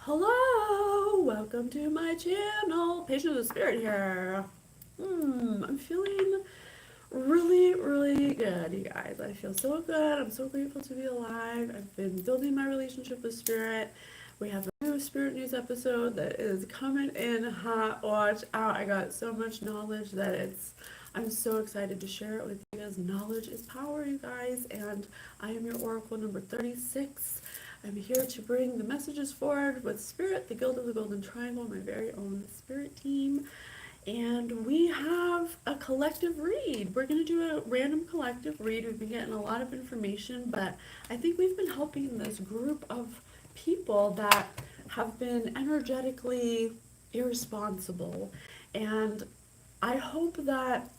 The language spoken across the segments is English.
Hello, welcome to my channel. Patient of the Spirit here. I'm feeling really good, you guys. I feel so good. I'm so grateful to be alive. I've been building my relationship with Spirit. We have a new Spirit News episode that is coming in hot. Watch out. I got so much knowledge that I'm so excited to share it with you guys. Knowledge is power, you guys, and I am your Oracle number 36. I'm here to bring the messages forward with Spirit, the Guild of the Golden Triangle, my very own Spirit team. And we have a collective read. We're going to do a random collective read. We've been getting a lot of information, but I think we've been helping this group of people that have been energetically irresponsible. And I hope that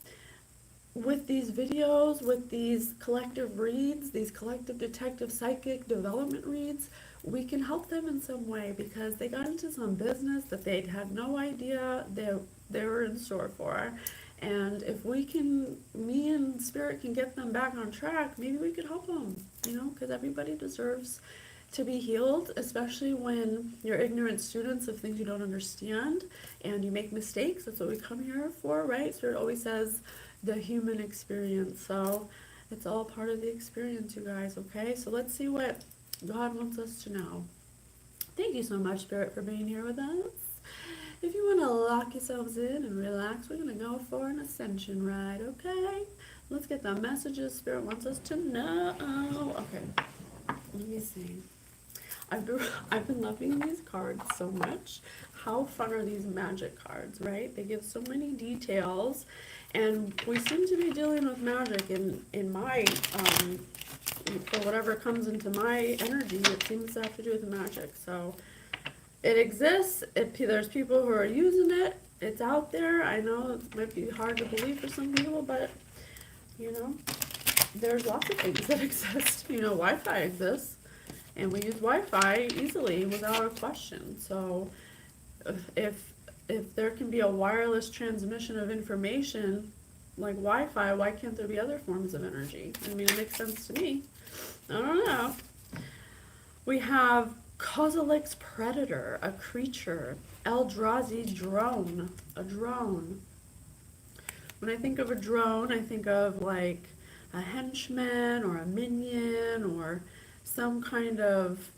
with these videos, with these collective reads, these collective detective psychic development reads, we can help them in some way because they got into some business that they had no idea they were in store for. And if we can, me and Spirit can get them back on track, maybe we could help them, because everybody deserves to be healed, especially when you're ignorant students of things you don't understand and you make mistakes. That's what we come here for, right? Spirit always says the human experience. So it's all part of the experience, you guys, okay? So let's see what God wants us to know. Thank you so much, Spirit, for being here with us. If you want to lock yourselves in and relax, we're going to go for an ascension ride, okay? Let's get the messages Spirit wants us to know. Okay, let me see. I've been loving these cards so much. How fun are these magic cards, right? They give so many details, and we seem to be dealing with magic in my, for whatever comes into my energy, it seems to have to do with magic. So it exists. There's people who are using it. It's out there. I know it might be hard to believe for some people, but, there's lots of things that exist. Wi-Fi exists. And we use Wi-Fi easily without a question. So if there can be a wireless transmission of information like Wi-Fi, why can't there be other forms of energy? I mean, it makes sense to me. I don't know. We have Kozilek's predator, a creature. Eldrazi's drone, a drone. When I think of a drone, I think of like a henchman or a minion or some kind of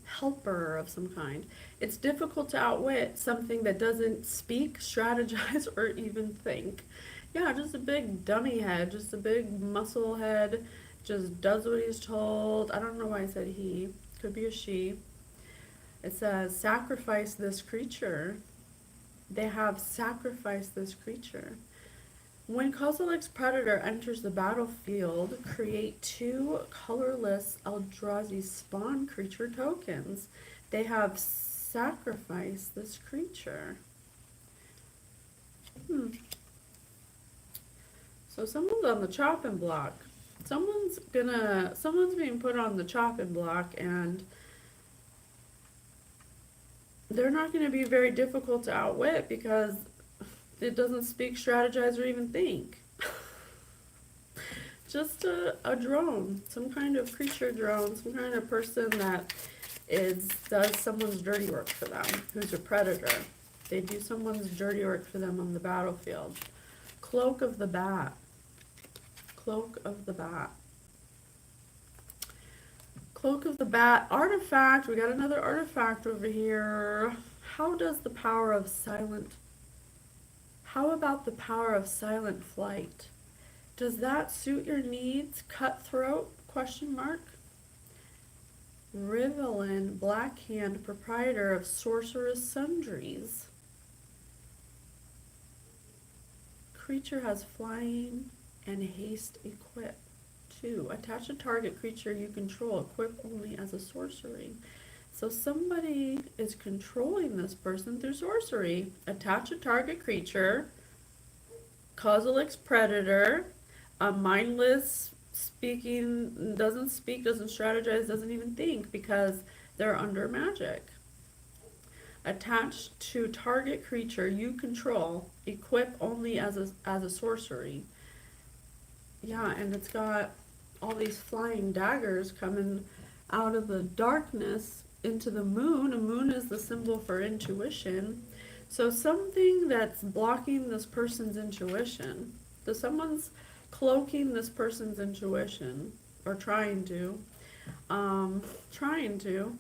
helper of some kind. It's difficult to outwit something that doesn't speak, strategize, or even think. Yeah, just a big dummy head, just a big muscle head, just does what he's told. I don't know why I said he. Could be a she. It says, sacrifice this creature. They have sacrificed this creature. When Kozilek's predator enters the battlefield, create 2 colorless Eldrazi spawn creature tokens. They have sacrificed this creature. So someone's on the chopping block. Someone's being put on the chopping block, and they're not going to be very difficult to outwit because it doesn't speak, strategize, or even think. Just a drone, some kind of creature drone, some kind of person that does someone's dirty work for them, who's a predator. They do someone's dirty work for them on the battlefield. Cloak of the Bat. Cloak of the Bat. Cloak of the Bat artifact. We got another artifact over here. How about the power of silent flight? Does that suit your needs? Cutthroat? Question mark. Rivelin, Blackhand, proprietor of Sorcerous Sundries. Creature has flying and haste equipped. 2. Attach a target creature you control, equip only as a sorcery. So somebody is controlling this person through sorcery. Attach a target creature, Kozilek's predator, a mindless speaking, doesn't speak, doesn't strategize, doesn't even think because they're under magic. Attached to target creature you control, equip only as a sorcery. Yeah, and it's got all these flying daggers coming out of the darkness into the moon. A moon is the symbol for intuition. So something that's blocking this person's intuition. So someone's cloaking this person's intuition, or trying to. Trying to.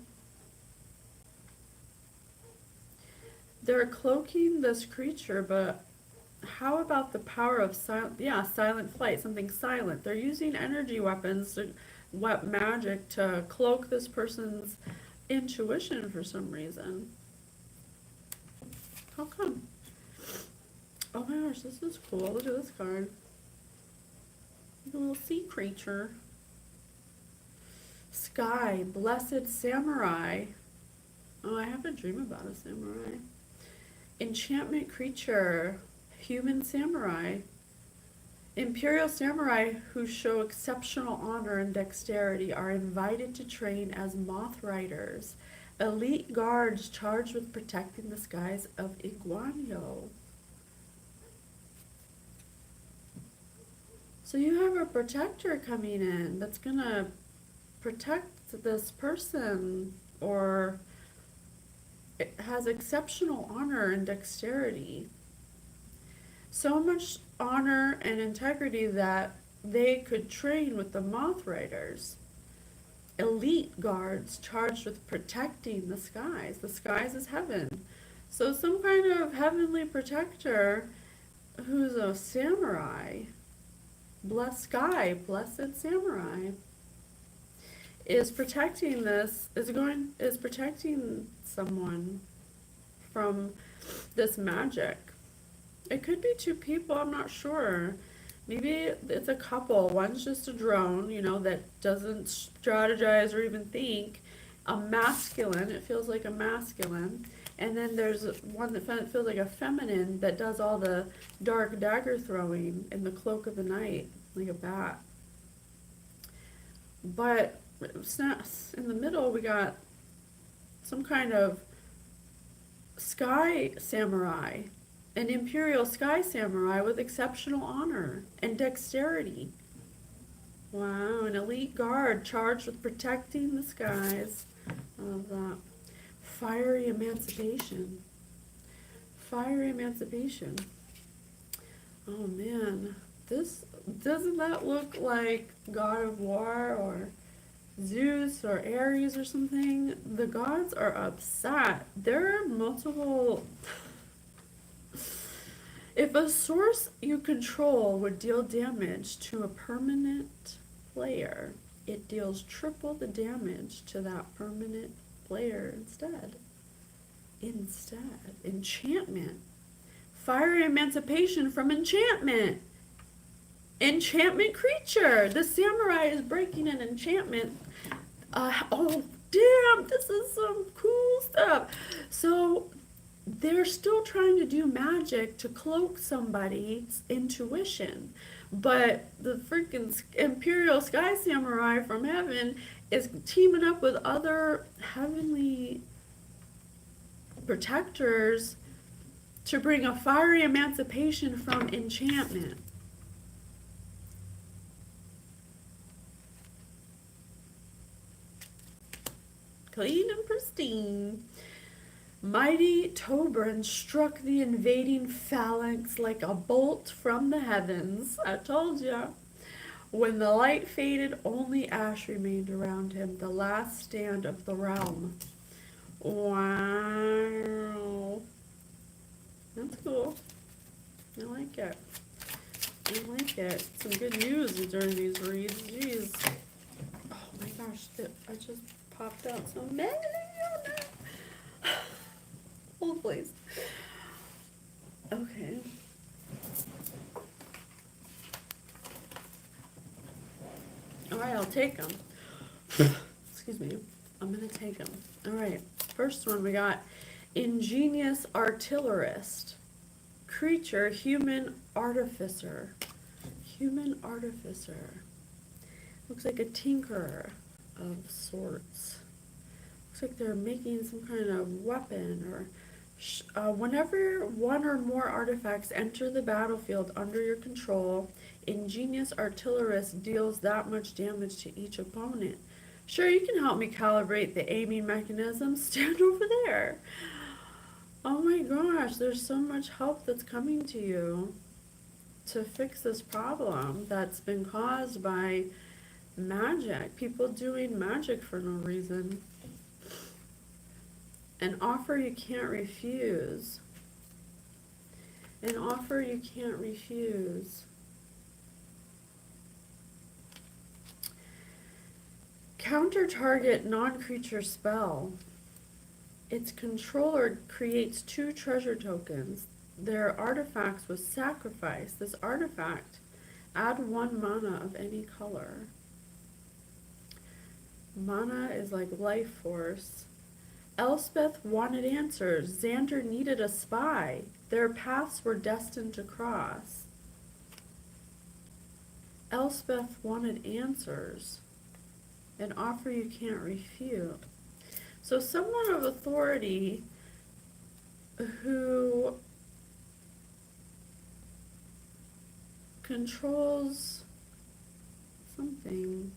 They're cloaking this creature, but how about the power of silent flight, something silent. They're using energy weapons, magic to cloak this person's intuition for some reason. How come? Oh my gosh, this is cool. Look at this card. A little sea creature. Sky, blessed samurai. Oh, I have a dream about a samurai. Enchantment creature, human samurai. Imperial samurai who show exceptional honor and dexterity are invited to train as moth riders, elite guards charged with protecting the skies of Iguanyo. So you have a protector coming in that's gonna protect this person, or it has exceptional honor and dexterity. So much honor and integrity that they could train with the moth riders. Elite guards charged with protecting the skies. The skies is heaven. So some kind of heavenly protector who's a samurai, blessed samurai, is protecting is protecting someone from this magic. It could be two people, I'm not sure. Maybe it's a couple. One's just a drone, that doesn't strategize or even think. A masculine, it feels like a masculine. And then there's one that feels like a feminine that does all the dark dagger throwing in the cloak of the night, like a bat. But in the middle, we got some kind of sky samurai, an imperial sky samurai with exceptional honor and dexterity. Wow, an elite guard charged with protecting the skies. I love that. Fiery emancipation. Fiery emancipation. Oh man, doesn't that look like God of War or Zeus or Ares or something? The gods are upset. There are multiple. If a source you control would deal damage to a permanent player, it deals triple the damage to that permanent player instead. Enchantment. Fiery emancipation from enchantment. Enchantment creature. The samurai is breaking an enchantment. Oh, damn, this is some cool stuff. So they're still trying to do magic to cloak somebody's intuition. But the freaking Imperial Sky Samurai from heaven is teaming up with other heavenly protectors to bring a fiery emancipation from enchantment. Clean and pristine. Mighty Tobrin struck the invading phalanx like a bolt from the heavens. I told ya. When the light faded, only ash remained around him, the last stand of the realm. Wow. That's cool. I like it. Some good news during these reads. Jeez. Oh my gosh, I just popped out so many. Hold please. Okay. Alright, I'll take them. Excuse me. I'm gonna take them. Alright, first one we got ingenious artillerist. Creature, human artificer. Looks like a tinkerer of sorts. Looks like they're making some kind of weapon or whenever one or more artifacts enter the battlefield under your control, ingenious artillerist deals that much damage to each opponent. Sure, you can help me calibrate the aiming mechanism. Stand over there. Oh my gosh, there's so much help that's coming to you to fix this problem that's been caused by magic. People doing magic for no reason. An offer you can't refuse. An offer you can't refuse. Counter target non-creature spell. Its controller creates 2 treasure tokens. Their artifacts with sacrifice. This artifact, add 1 mana of any color. Mana is like life force. Elspeth wanted answers. Xander needed a spy. Their paths were destined to cross. Elspeth wanted answers. An offer you can't refute. So someone of authority who controls something.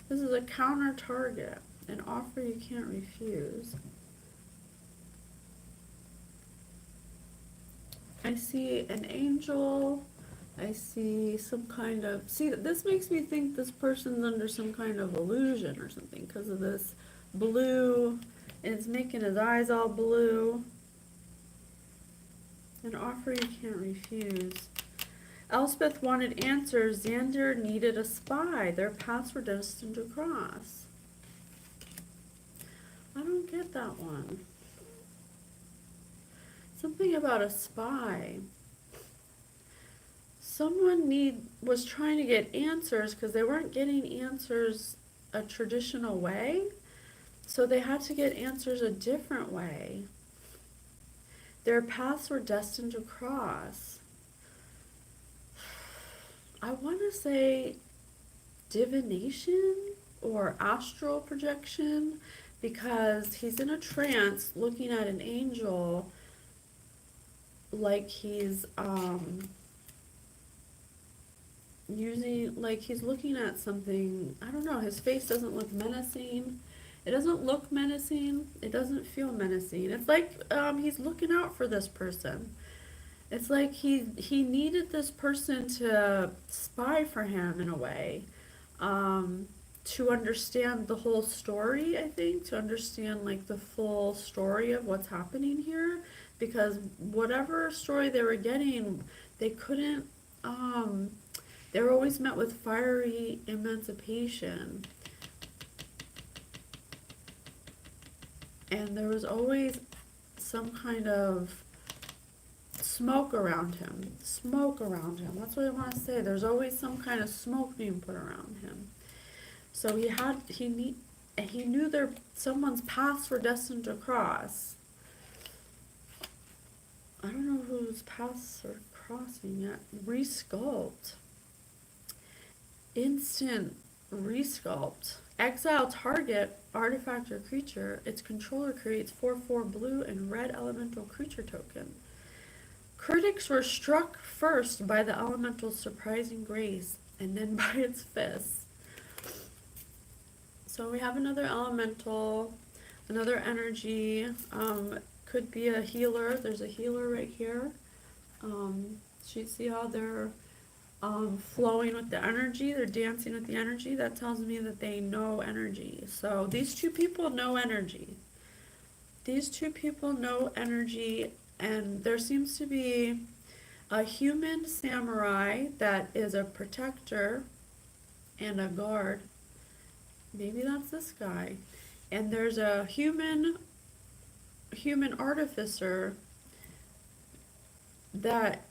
This is a counter target, an offer you can't refuse. I see an angel. I see some kind of, see, this makes me think this person's under some kind of illusion or something because of this blue. It's making his eyes all blue. An offer you can't refuse. Elspeth wanted answers. Xander needed a spy. Their paths were destined to cross. I don't get that one. Something about a spy. Someone was trying to get answers because they weren't getting answers a traditional way. So they had to get answers a different way. Their paths were destined to cross. I want to say divination or astral projection because he's in a trance looking at an angel like he's he's looking at something. I don't know, his face doesn't look menacing. It doesn't look menacing. It doesn't feel menacing. It's like he's looking out for this person. It's like he needed this person to spy for him in a way, to understand the whole story, I think, to understand like the full story of what's happening here, because whatever story they were getting, they couldn't, they were always met with fiery emancipation. And there was always some kind of smoke around him. Smoke around him. That's what I want to say. There's always some kind of smoke being put around him. So he knew someone's paths were destined to cross. I don't know whose paths are crossing yet. Resculpt. Instant resculpt. Exile target, artifact or creature. Its controller creates 4/4 blue and red elemental creature token. Critics were struck first by the elemental's surprising grace, and then by its fists. So we have another elemental, another energy. Could be a healer. There's a healer right here. See how they're flowing with the energy? They're dancing with the energy. That tells me that they know energy. So these two people know energy. These two people know energy. And there seems to be a human samurai that is a protector and a guard. Maybe that's this guy. And there's a human artificer that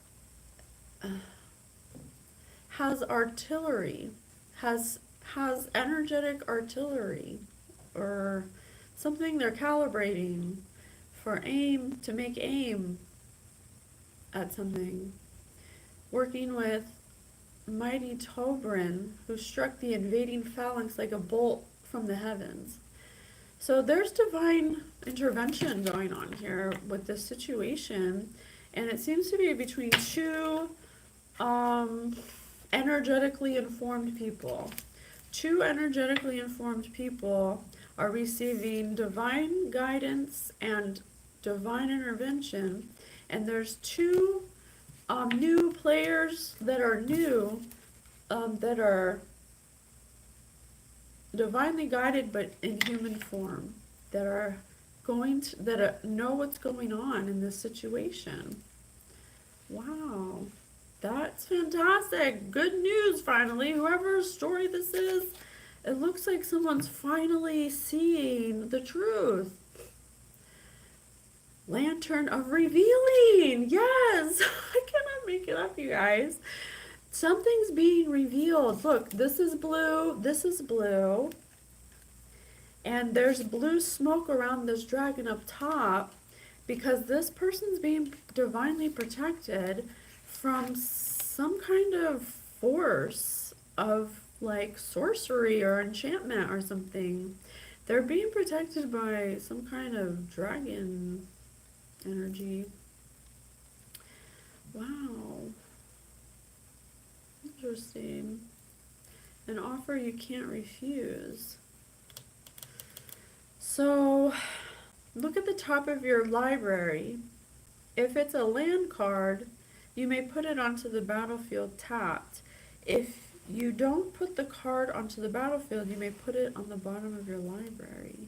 has artillery, has energetic artillery, or something they're calibrating for aim, to make aim at something. Working with mighty Tobrin, who struck the invading phalanx like a bolt from the heavens. So there's divine intervention going on here with this situation, and it seems to be between two energetically informed people. Two energetically informed people are receiving divine guidance and divine intervention, and there's two new players that are new, that are divinely guided but in human form, that are know what's going on in this situation. Wow, that's fantastic. Good news, finally. Whoever's story this is, it looks like someone's finally seeing the truth. Lantern of Revealing. Yes, I cannot make it up, you guys. Something's being revealed. Look, this is blue, and there's blue smoke around this dragon up top, because this person's being divinely protected from some kind of force of like sorcery or enchantment or something. They're being protected by some kind of dragon energy. Wow. Interesting. An offer you can't refuse. So, look at the top of your library. If it's a land card, you may put it onto the battlefield tapped. If you don't put the card onto the battlefield, you may put it on the bottom of your library.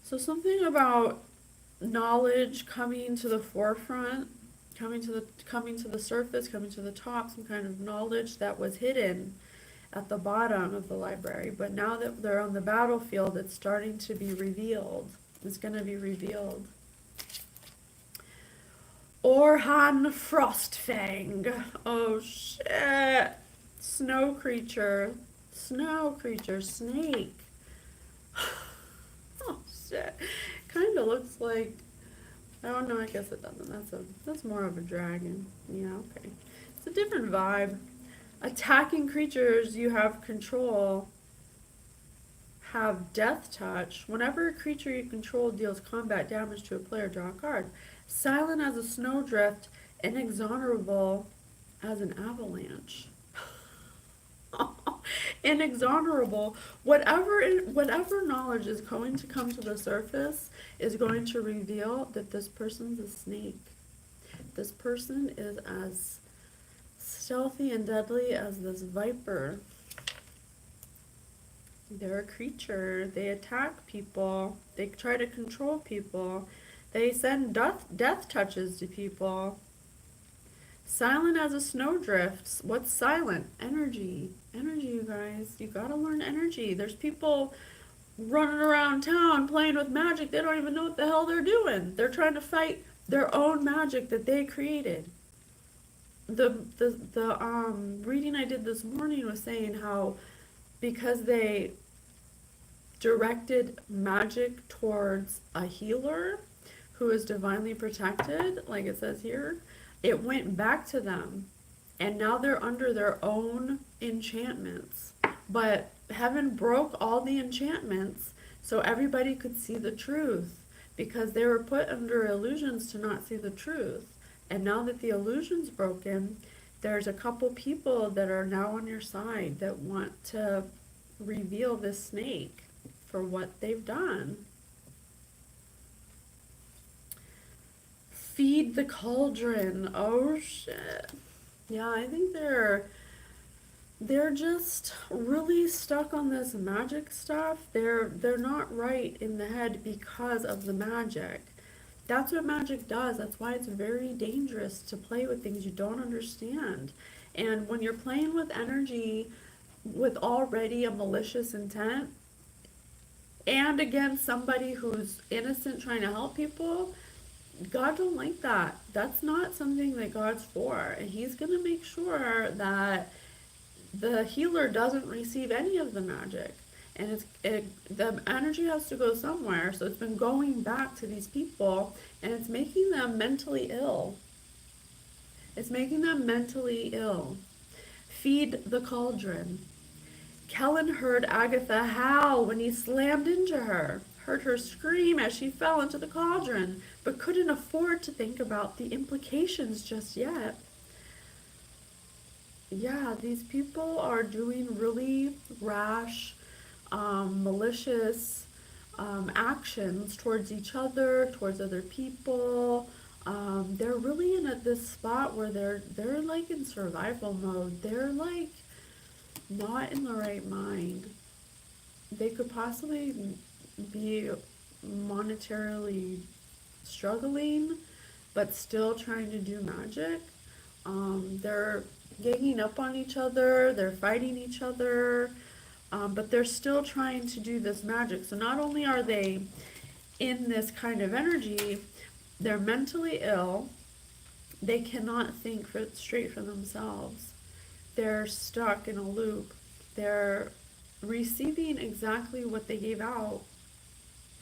So something about knowledge coming to the forefront, coming to the surface, coming to the top, some kind of knowledge that was hidden at the bottom of the library, but now that they're on the battlefield, it's starting to be revealed. It's going to be revealed. Orhan Frostfang. Oh shit. Snow creature, snake. Oh shit. Kind of looks like, oh no, I guess it doesn't. That's more of a dragon. Yeah, okay. It's a different vibe. Attacking creatures you have control have death touch. Whenever a creature you control deals combat damage to a player, draw a card. Silent as a snowdrift, inexorable as an avalanche. Inexorable. Whatever knowledge is going to come to the surface is going to reveal that this person's a snake. This person is as stealthy and deadly as this viper. They're a creature. They attack people. They try to control people. They send death touches to people. Silent as a snowdrift. What's silent? Energy. Energy, you guys. You gotta learn energy. There's people running around town playing with magic. They don't even know what the hell they're doing. They're trying to fight their own magic that they created. The reading I did this morning was saying how because they directed magic towards a healer who is divinely protected, like it says here, it went back to them, and now they're under their own enchantments. But heaven broke all the enchantments so everybody could see the truth, because they were put under illusions to not see the truth. And now that the illusion's broken, there's a couple people that are now on your side that want to reveal this snake for what they've done. Feed the cauldron. Oh shit. Yeah, I think they're just really stuck on this magic stuff. They're not right in the head because of the magic. That's what magic does. That's why it's very dangerous to play with things you don't understand. And when you're playing with energy with already a malicious intent, and against somebody who's innocent trying to help people, God don't like that. That's not something that God's for. And he's going to make sure that the healer doesn't receive any of the magic. And the energy has to go somewhere, so it's been going back to these people, and it's making them mentally ill. It's making them mentally ill. Feed the cauldron. Kellen heard Agatha howl when he slammed into her, heard her scream as she fell into the cauldron, but couldn't afford to think about the implications just yet. Feed the cauldron. Kellen heard Agatha howl when he slammed into her, heard her scream as she fell into the cauldron, but couldn't afford to think about the implications just yet. yeah, these people are doing really rash, malicious actions towards each other, towards other people. They're really in this spot where they're like in survival mode. They're like not in the right mind. They could possibly be monetarily struggling, but still trying to do magic. They're ganging up on each other, they're fighting each other, but they're still trying to do this magic. So not only are they in this kind of energy, they're mentally ill, they cannot think straight for themselves. They're stuck in a loop. They're receiving exactly what they gave out,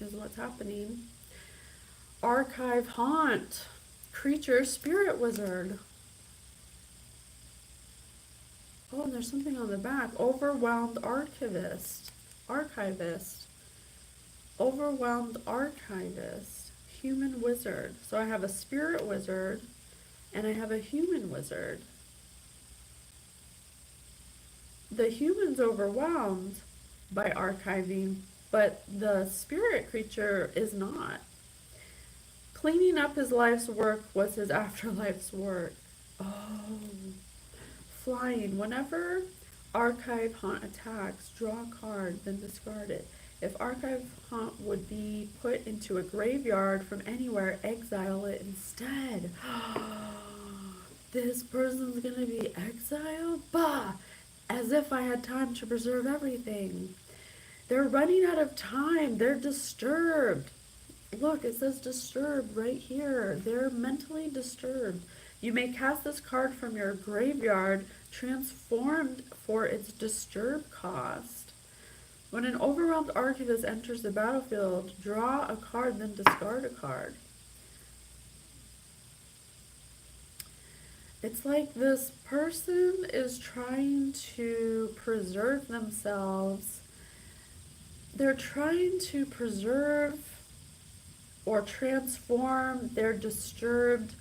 is what's happening. Archive haunt, creature, spirit wizard. Oh, and there's something on the back. Overwhelmed archivist. Archivist. Overwhelmed archivist. Human wizard. So I have a spirit wizard and I have a human wizard. The human's overwhelmed by archiving, but the spirit creature is not. Cleaning up his life's work was his afterlife's work. Oh. Flying. Whenever Archive Haunt attacks, draw a card, then discard it. If Archive Haunt would be put into a graveyard from anywhere, exile it instead. This person's gonna be exiled? Bah! As if I had time to preserve everything. They're running out of time. They're disturbed. Look, it says disturbed right here. They're mentally disturbed. You may cast this card from your graveyard, transformed for its disturb cost. When an overwhelmed archivist enters the battlefield, draw a card, then discard a card. It's like this person is trying to preserve themselves. They're trying to preserve or transform their disturbed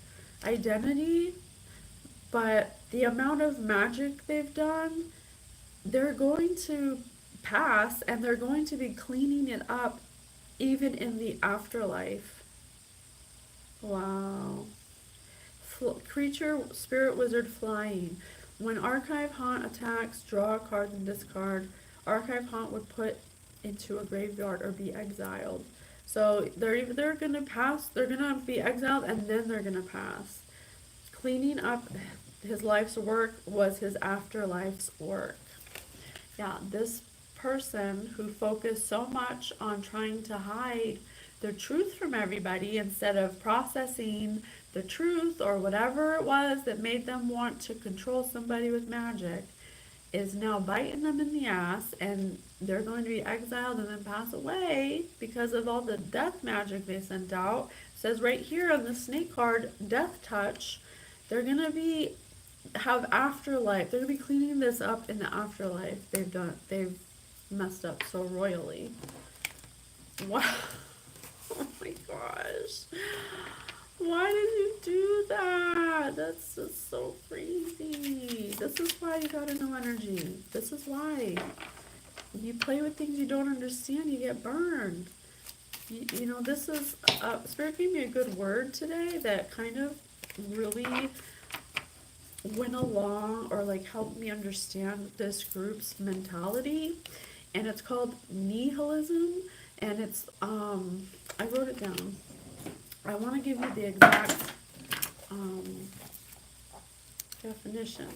identity, but the amount of magic they've done, they're going to pass and they're going to be cleaning it up even in the afterlife. Wow. Creature, spirit wizard, flying. When Archive Haunt attacks, draw a card and discard. Archive Haunt would put into a graveyard or be exiled. So they're gonna pass, they're gonna be exiled, and then they're gonna pass. Cleaning up his life's work was his afterlife's work. Yeah, this person who focused so much on trying to hide the truth from everybody instead of processing the truth or whatever it was that made them want to control somebody with magic is now biting them in the ass, and they're going to be exiled and then pass away because of all the death magic they sent out. It says right here on the snake card, death touch. They're going to have afterlife. They're going to be cleaning this up in the afterlife. They've messed up so royally. Wow. Oh my gosh. Why did you do that? That's just so crazy. This is why you gotta know energy. This is why. When you play with things you don't understand, you get burned. You know, this is, Spirit gave me a good word today that kind of really went along or like helped me understand this group's mentality. And it's called nihilism. And it's, I wrote it down. I want to give you the exact definition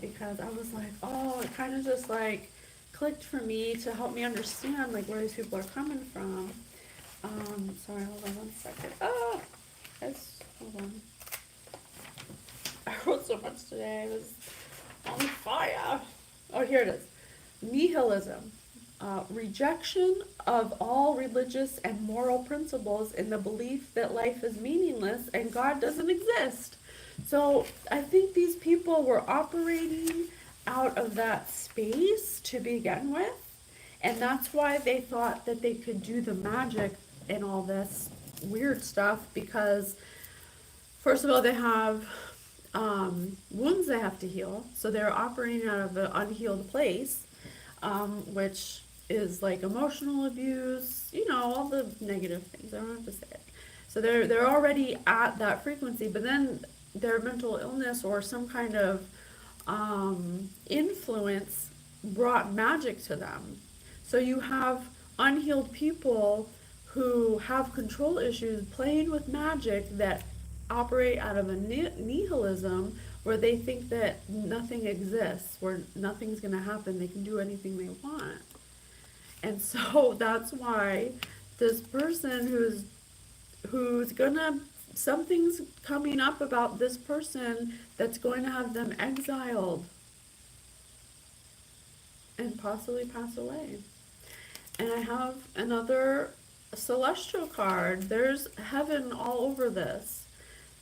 because I was like, oh, it kind of just like clicked for me to help me understand like where these people are coming from. Sorry, hold on one second. Oh, hold on. I wrote so much today. I was on fire. Oh, here it is. Nihilism. Rejection of all religious and moral principles in the belief that life is meaningless and God doesn't exist. So I think these people were operating out of that space to begin with, and that's why they thought that they could do the magic and all this weird stuff because, first of all, they have wounds they have to heal. So they're operating out of an unhealed place, which is like emotional abuse, all the negative things. I don't have to say it. So they're already at that frequency, but then their mental illness or some kind of influence brought magic to them. So you have unhealed people who have control issues playing with magic that operate out of a nihilism where they think that nothing exists, where nothing's going to happen, they can do anything they want. And so that's why this person who's gonna, something's coming up about this person that's going to have them exiled and possibly pass away. And I have another celestial card. There's heaven all over this.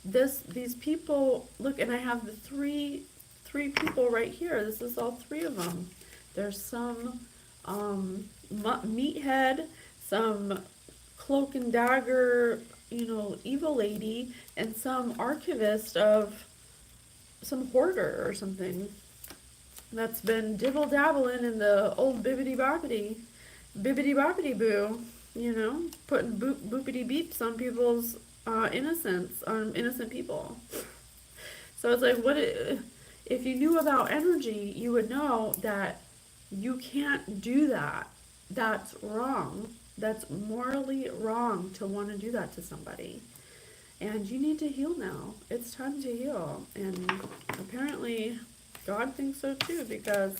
These people, look, and I have the three people right here. This is all three of them. There's some meathead, some cloak and dagger, evil lady, and some archivist of some hoarder or something that's been dibble-dabbling in the old bibbity-boppity boo, putting boopity beeps on people's innocence, on innocent people. So it's like, if you knew about energy, you would know that you can't do that. That's wrong. That's morally wrong to want to do that to somebody. And you need to heal now. It's time to heal. And apparently God thinks so too, because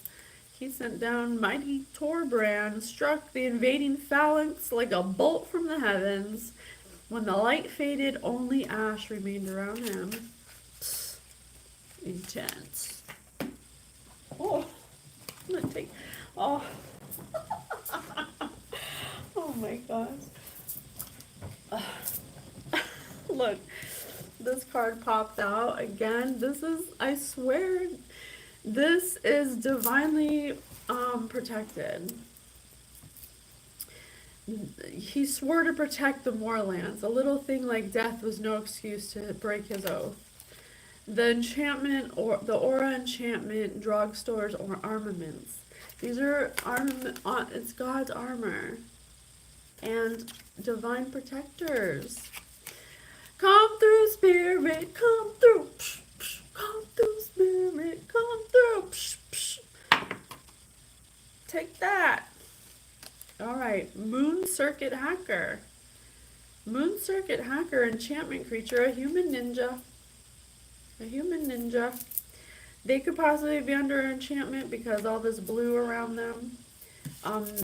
he sent down mighty Torbrand, struck the invading phalanx like a bolt from the heavens. When the light faded, only ash remained around him. Psst. Intense. Oh, I'm gonna take, oh. Oh my gosh. Look, this card popped out again. This is, I swear, this is divinely protected. He swore to protect the moorlands. A little thing like death was no excuse to break his oath. The enchantment, or the aura enchantment, drugstores, or armaments. These are it's God's armor and divine protectors. Come through, spirit, come through. Psh, psh, come through, spirit, come through. Psh, psh. Take that. All right, Moon Circuit Hacker. Moon Circuit Hacker, enchantment creature, a human ninja. A human ninja. They could possibly be under enchantment because all this blue around them.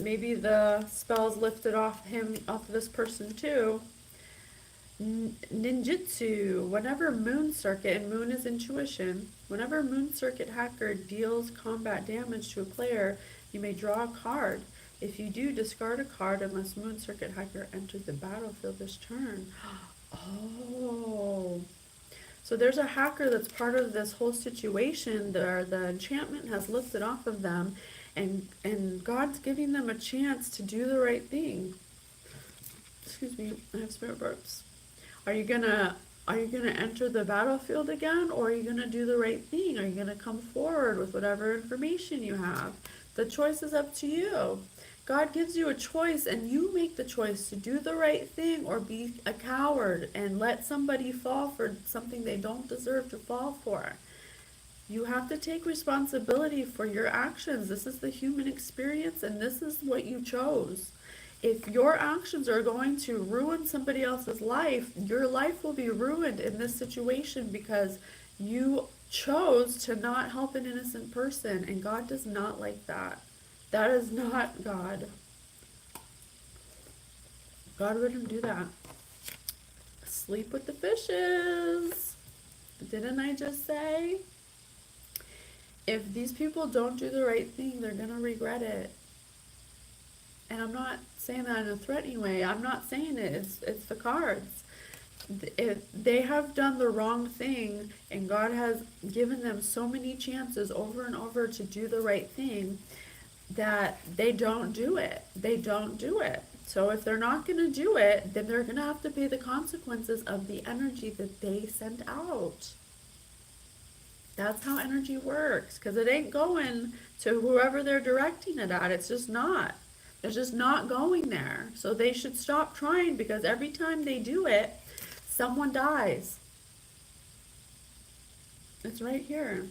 Maybe the spell's lifted off this person too. Ninjutsu. Whenever Moon Circuit, and Moon is intuition, whenever Moon Circuit Hacker deals combat damage to a player, you may draw a card. If you do, discard a card unless Moon Circuit Hacker enters the battlefield this turn. Oh. So there's a hacker that's part of this whole situation where the enchantment has lifted off of them, and God's giving them a chance to do the right thing. Excuse me, I have spirit burps. Are you gonna enter the battlefield again, or are you gonna do the right thing? Are you gonna come forward with whatever information you have? The choice is up to you. God gives you a choice, and you make the choice to do the right thing or be a coward and let somebody fall for something they don't deserve to fall for. You have to take responsibility for your actions. This is the human experience, and this is what you chose. If your actions are going to ruin somebody else's life, your life will be ruined in this situation because you chose to not help an innocent person, and God does not like that. That is not God. God wouldn't do that. Sleep with the fishes. Didn't I just say? If these people don't do the right thing, they're going to regret it. And I'm not saying that in a threatening way. I'm not saying it. It's the cards. If they have done the wrong thing, and God has given them so many chances over and over to do the right thing, that they don't do it. They don't do it. So if they're not going to do it, then they're going to have to pay the consequences of the energy that they sent out. That's how energy works, because it ain't going to whoever they're directing it at. It's just not. They're just not going there. So they should stop trying, because every time they do it, someone dies. It's right here.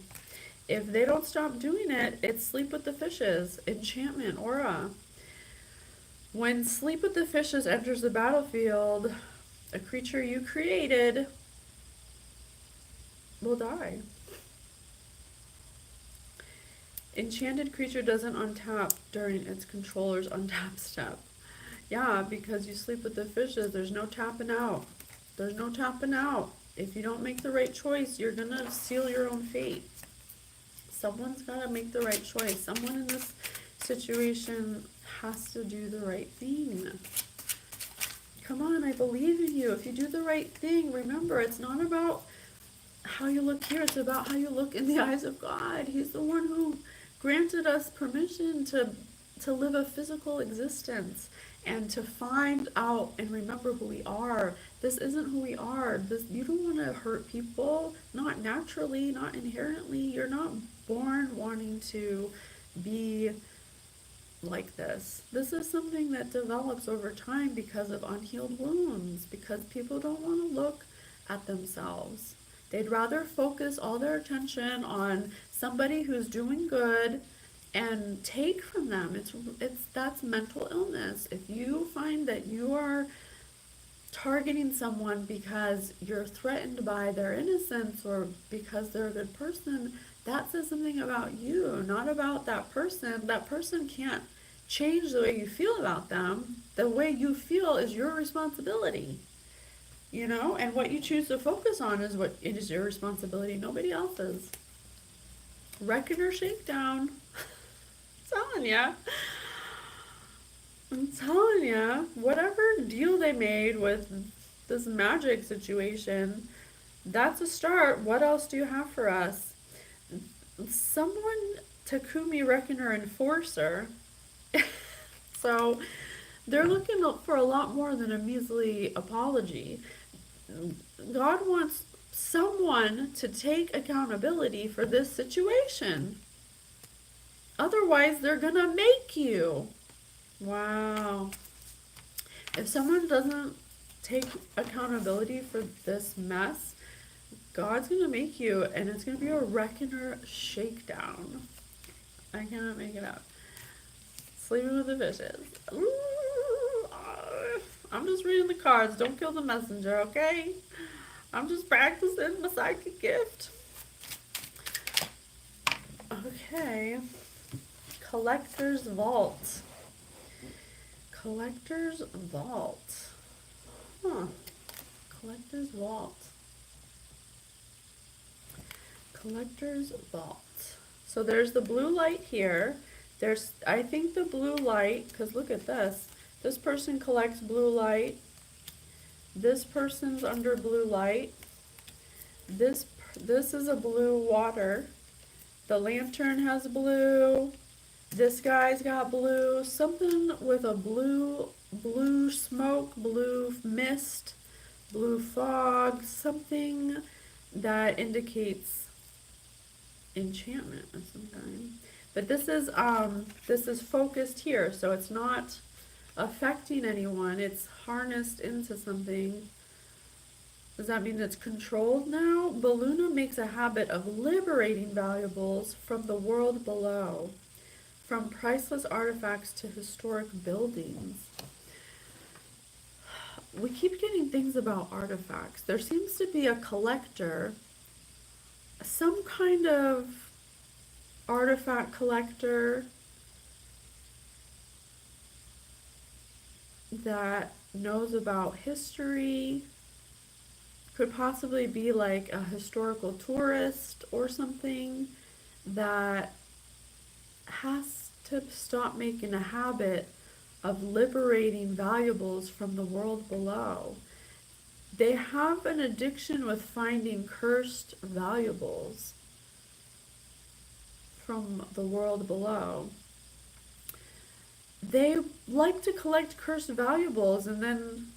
If they don't stop doing it, it's Sleep with the Fishes, enchantment, aura. When Sleep with the Fishes enters the battlefield, a creature you created will die. Enchanted creature doesn't untap during its controller's untap step. Yeah, because you sleep with the fishes, there's no tapping out. There's no tapping out. If you don't make the right choice, you're gonna seal your own fate. Someone's gotta make the right choice. Someone in this situation has to do the right thing. Come on, I believe in you. If you do the right thing, remember, it's not about how you look here, it's about how you look in the eyes of God. He's the one who granted us permission to live a physical existence and to find out and remember who we are. This isn't who we are. You don't want to hurt people, not naturally, not inherently. You're not born wanting to be like this. This is something that develops over time because of unhealed wounds, because people don't want to look at themselves. They'd rather focus all their attention on somebody who's doing good and take from them. That's mental illness. If you find that you are targeting someone because you're threatened by their innocence or because they're a good person, that says something about you, not about that person. That person can't change the way you feel about them. The way you feel is your responsibility. And what you choose to focus on is what it is your responsibility, nobody else's. Reckoner Shakedown. I'm telling ya, whatever deal they made with this magic situation, that's a start. What else do you have for us? Someone, Takumi Reckoner Enforcer. So they're looking for a lot more than a measly apology. God wants someone to take accountability for this situation. Otherwise, they're gonna make you. Wow. If someone doesn't take accountability for this mess, God's gonna make you, and it's gonna be a Reckoner Shakedown. I cannot make it up. Sleeping with the Fishes. Ooh, I'm just reading the cards. Don't kill the messenger, okay? I'm just practicing my psychic gift. Okay. Collector's Vault. Collector's Vault. Huh. Collector's Vault. Collector's Vault. So there's the blue light here. I think the blue light, because look at this. This person collects blue light. This person's under blue light. This is a blue water. The lantern has blue. This guy's got blue. Something with a blue smoke, blue mist, blue fog, something that indicates enchantment of some kind. But this is focused here, so it's not affecting anyone. It's harnessed into something. Does that mean it's controlled now? Baluna makes a habit of liberating valuables from the world below, from priceless artifacts to historic buildings. We keep getting things about artifacts. There seems to be a collector, some kind of artifact collector that knows about history, could possibly be like a historical tourist or something, that has to stop making a habit of liberating valuables from the world below. They have an addiction with finding cursed valuables from the world below. They like to collect cursed valuables and then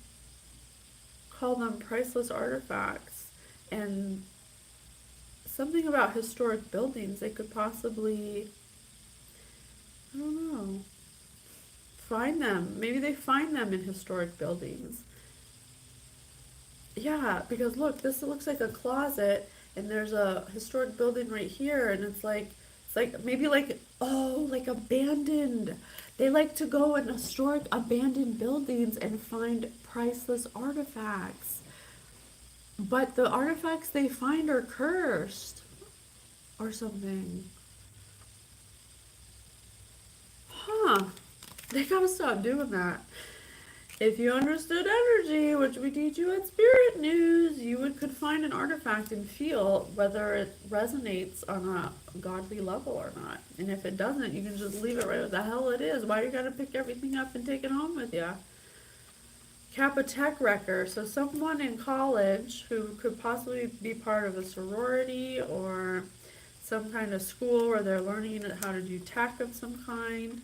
call them priceless artifacts and something about historic buildings. They could possibly, I don't know, find them. Maybe they find them in historic buildings. Yeah, because look, this looks like a closet, and there's a historic building right here, and it's like maybe like oh, like abandoned. They like to go in historic abandoned buildings and find priceless artifacts. But the artifacts they find are cursed or something. Huh. They gotta stop doing that. If you understood energy, which we teach you at Spirit News, you could find an artifact and feel whether it resonates on a godly level or not. And if it doesn't, you can just leave it right where the hell it is. Why you gotta pick everything up and take it home with you? Kappa Tech Wrecker. So someone in college who could possibly be part of a sorority or some kind of school where they're learning how to do tech of some kind.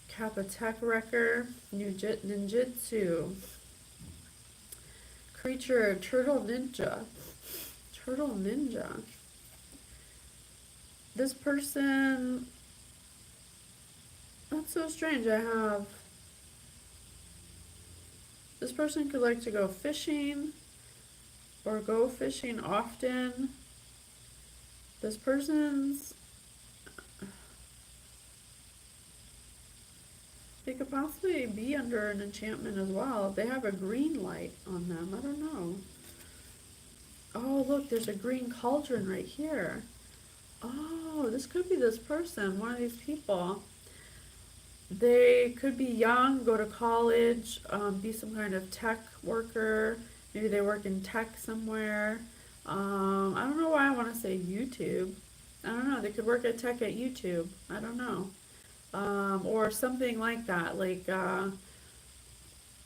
Kappa Tech Wrecker, Ninjutsu. Creature, Turtle Ninja. Turtle Ninja. This person, that's so strange. This person could like to go fishing or go fishing often. This person's, they could possibly be under an enchantment as well. They have a green light on them. I don't know. Oh, look, there's a green cauldron right here. Oh, this could be this person, one of these people. They could be young, go to college, be some kind of tech worker. Maybe they work in tech somewhere. I don't know why I want to say YouTube. I don't know. They could work at tech at YouTube. I don't know. Or something like that. Like,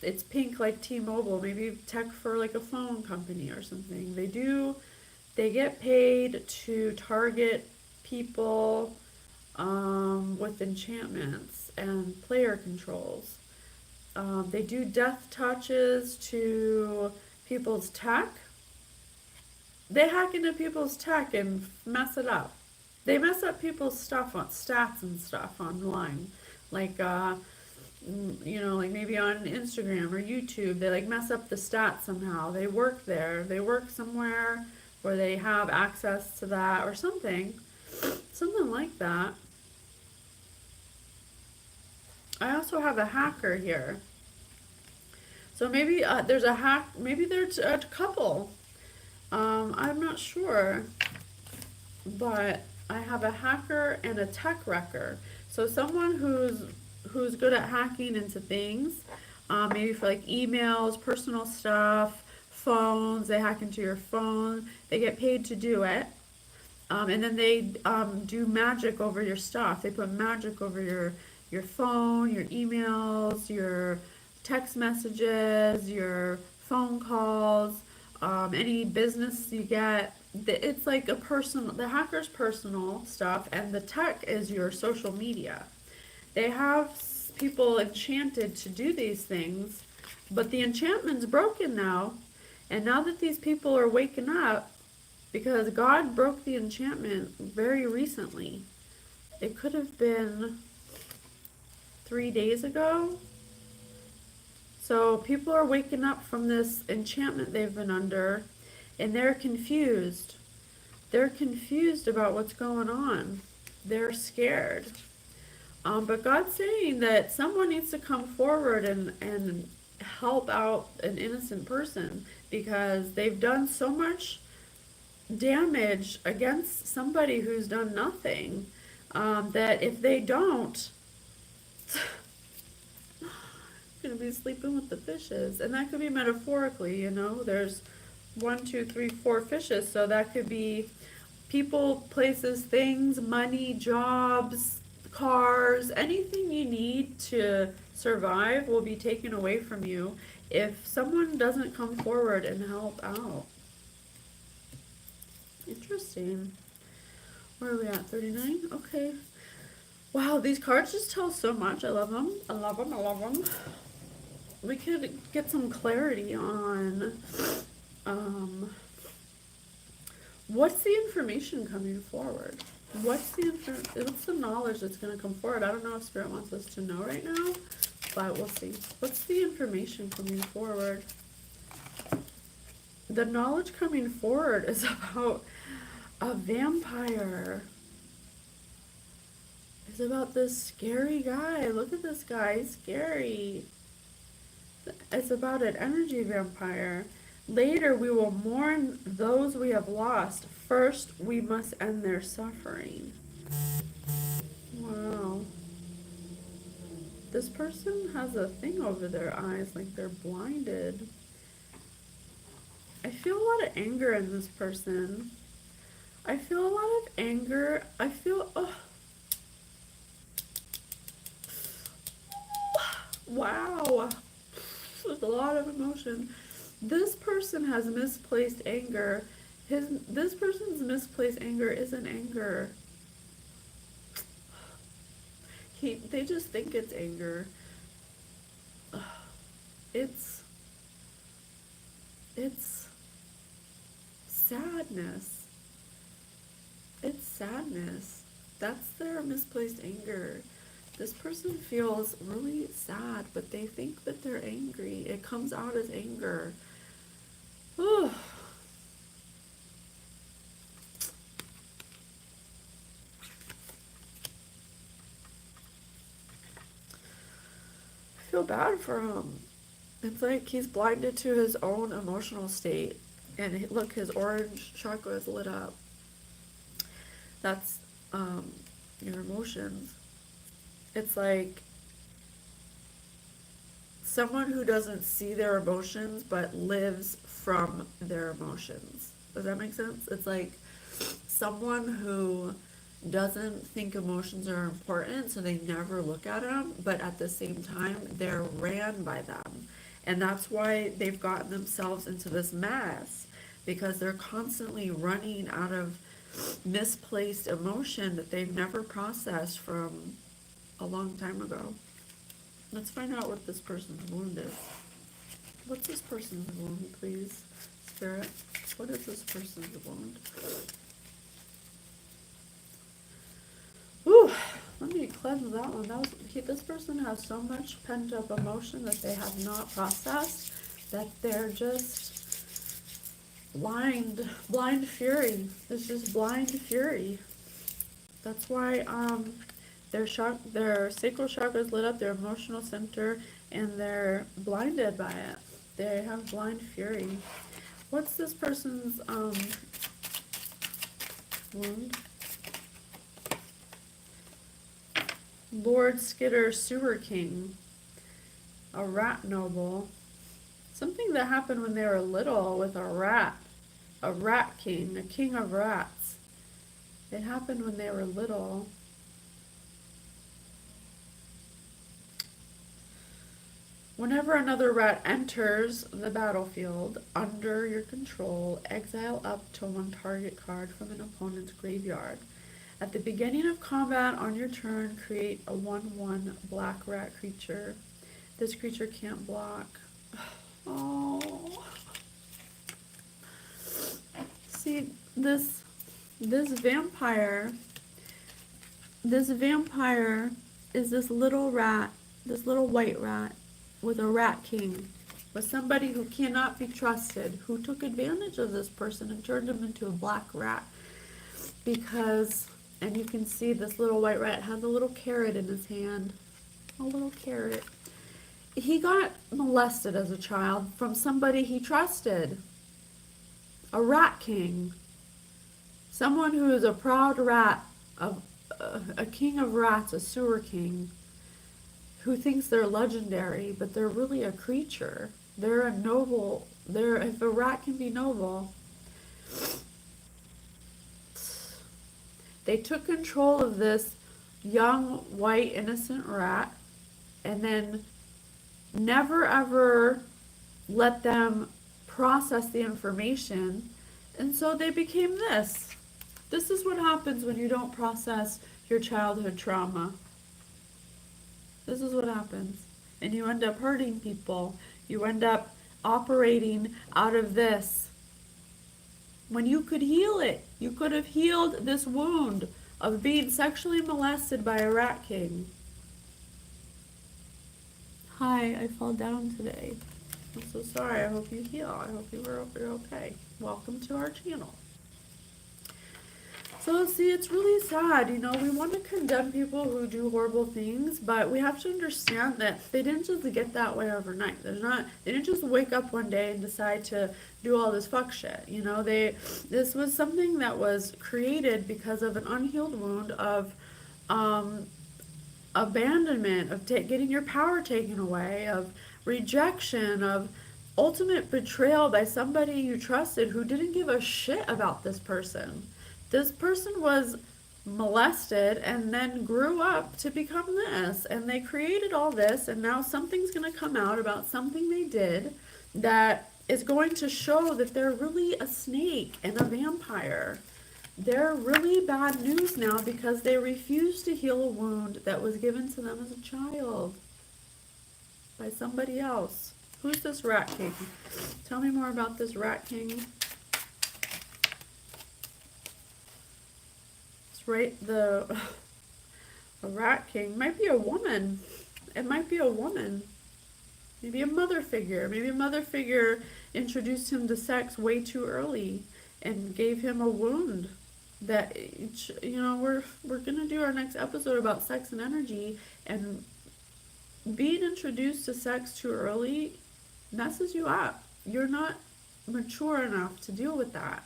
it's pink like T-Mobile. Maybe tech for like a phone company or something. They get paid to target people with enchantments and player controls. They do death touches to people's tech. They hack into people's tech and mess it up. They mess up people's stuff on stats and stuff online. Like, like maybe on Instagram or YouTube, they like mess up the stats somehow. They work there. They work somewhere where they have access to that or something. Something like that. I also have a hacker here. So maybe there's a hack, maybe there's a couple. I'm not sure. But I have a hacker and a tech wrecker. So someone who's good at hacking into things, maybe for like emails, personal stuff, phones. They hack into your phone. They get paid to do it. And then they do magic over your stuff. They put magic over your phone, your emails, your text messages, your phone calls, any business you get. It's like the hacker's personal stuff, and the tech is your social media. They have people enchanted to do these things, but the enchantment's broken now, and now that these people are waking up, because God broke the enchantment very recently. It could have been 3 days ago. So people are waking up from this enchantment they've been under, and they're confused. They're confused about what's going on. They're scared. But God's saying that someone needs to come forward and help out an innocent person, because they've done so much damage against somebody who's done nothing, that if they don't, going to be sleeping with the fishes. And that could be metaphorically, there's 1, 2, 3, 4 fishes, so that could be people, places, things, money, jobs, cars, anything you need to survive will be taken away from you if someone doesn't come forward and help out. Interesting. Where are we at? 39? Okay. Wow, these cards just tell so much. I love them. I love them. I love them. We could get some clarity on What's the information coming forward? What's the knowledge that's going to come forward? I don't know if Spirit wants us to know right now, but we'll see. What's the information coming forward? The knowledge coming forward is about a vampire. It's about this scary guy. Look at this guy. He's scary. It's about an energy vampire. Later we will mourn those we have lost. First we must end their suffering. Wow. This person has a thing over their eyes, like they're blinded. I feel a lot of anger in this person. I feel a lot of anger. I feel, oh, wow. There's a lot of emotion. This person has misplaced anger. This person's misplaced anger isn't anger. They just think it's anger. It's sadness. It's sadness. That's their misplaced anger. This person feels really sad, but they think that they're angry. It comes out as anger. Oh. I feel bad for him. It's like he's blinded to his own emotional state. And look, his orange chakra is lit up. That's your emotions. It's like someone who doesn't see their emotions but lives from their emotions. Does that make sense? It's like someone who doesn't think emotions are important, so they never look at them, but at the same time, they're ran by them. And that's why they've gotten themselves into this mess, because they're constantly running out of misplaced emotion that they've never processed from a long time ago. Let's find out what this person's wound is. What's this person's wound, please? Spirit, what is this person's wound? Ooh, let me cleanse that one. This person has so much pent up emotion that they have not processed, that they're just blind fury. It's just blind fury. That's why their sacral chakra is lit up, their emotional center, and they're blinded by it. They have blind fury. What's this person's wound? Lord Skitter Sewer King, a rat noble. Something that happened when they were little with a rat king, a king of rats. It happened when they were little. Whenever another rat enters the battlefield under your control, exile up to one target card from an opponent's graveyard. At the beginning of combat on your turn, create a 1/1 black rat creature. This creature can't block. Oh. See, this vampire is this little rat, this little white rat with a rat king, with somebody who cannot be trusted, who took advantage of this person and turned him into a black rat. Because, and you can see this little white rat has a little carrot in his hand. A little carrot. He got molested as a child from somebody he trusted. A rat king. Someone who is a proud rat, a king of rats, a sewer king, who thinks they're legendary, but they're really a creature. They're a noble. If a rat can be noble. They took control of this young, white, innocent rat, and then never ever let them process the information, and so they became this. This is what happens when you don't process your childhood trauma. This is what happens. And you end up hurting people. You end up operating out of this when you could heal it. You could have healed this wound of being sexually molested by a rat king. Hi, I fell down today. I'm so sorry. I hope you heal. I hope you're okay. Welcome to our channel. So see, it's really sad, you know, we want to condemn people who do horrible things, but we have to understand that they didn't just get that way overnight. They didn't just wake up one day and decide to do all this fuck shit. You know, this was something that was created because of an unhealed wound of abandonment, of getting your power taken away, of rejection, of ultimate betrayal by somebody you trusted who didn't give a shit about this person. This person was molested and then grew up to become this, and they created all this, and now something's going to come out about something they did that is going to show that they're really a snake and a vampire. They're really bad news now because they refuse to heal a wound that was given to them as a child by somebody else. Who's this rat king? Tell me more about this rat king. It's right, a rat king might be a woman. It might be a woman. Maybe a mother figure. Maybe a mother figure introduced him to sex way too early and gave him a wound. That, you know, we're gonna do our next episode about sex and energy, and being introduced to sex too early messes you up. You're not mature enough to deal with that.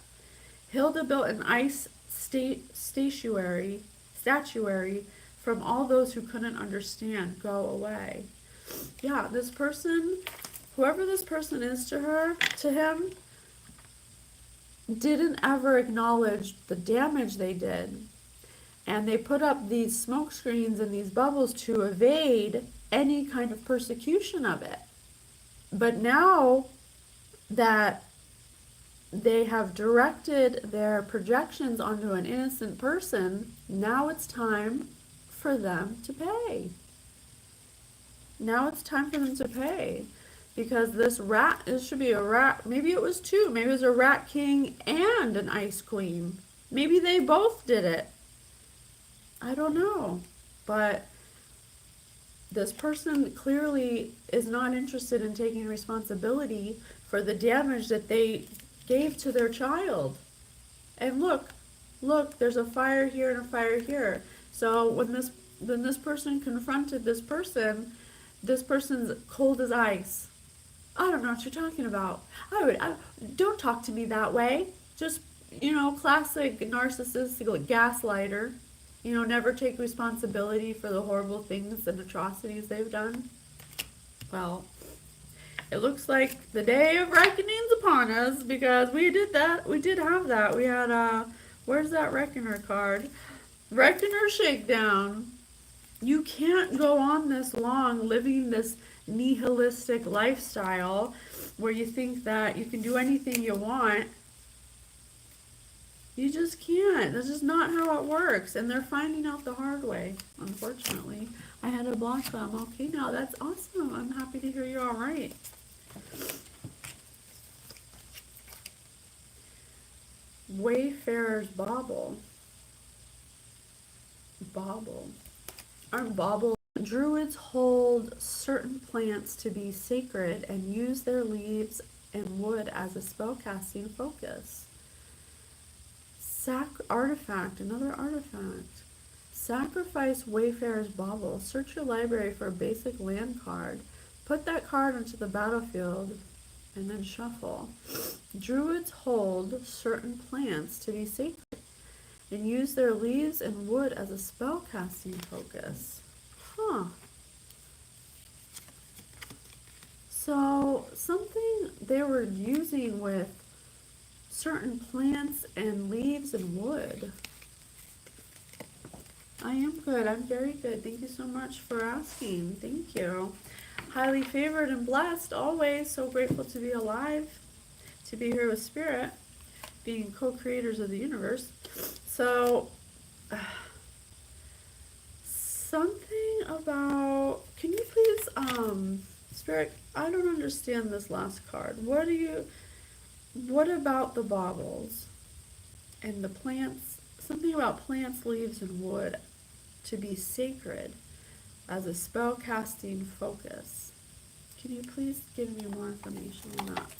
Hilda built an ice statuary from all those who couldn't understand. Go away. Yeah, this person, whoever this person is to him, didn't ever acknowledge the damage they did. And they put up these smoke screens and these bubbles to evade any kind of persecution of it. But now that they have directed their projections onto an innocent person, now it's time for them to pay. Now it's time for them to pay. Because this should be a rat, maybe it was two, maybe it was a rat king and an ice queen. Maybe they both did it. I don't know. But this person clearly is not interested in taking responsibility for the damage that they gave to their child. And look, there's a fire here and a fire here. So when this person confronted this person's cold as ice. I don't know what you're talking about. Don't talk to me that way. Just, you know, classic narcissistic gaslighter. You know, never take responsibility for the horrible things and atrocities they've done. Well, it looks like the day of reckoning's upon us, because we did that. We did have that. We had, where's that Reckoner card? Reckoner Shakedown. You can't go on this long living this nihilistic lifestyle where you think that you can do anything you want. You just can't. This is not how it works, and they're finding out the hard way, unfortunately. I had to block them. Okay, now that's awesome. I'm happy to hear you're all right. Wayfarer's bauble. Aren't baubles? Druids hold certain plants to be sacred and use their leaves and wood as a spellcasting focus. Artifact, another artifact. Sacrifice Wayfarer's bauble. Search your library for a basic land card. Put that card onto the battlefield and then shuffle. Druids hold certain plants to be sacred and use their leaves and wood as a spellcasting focus. Huh. So something they were using with certain plants and leaves and wood. I am good. I'm very good. Thank you so much for asking. Thank you. Highly favored and blessed always. So grateful to be alive, to be here with Spirit, being co-creators of the universe. So, something about, can you please, Spirit, I don't understand this last card. What about the baubles? And the plants, something about plants, leaves, and wood to be sacred as a spell casting focus. Can you please give me more information on that?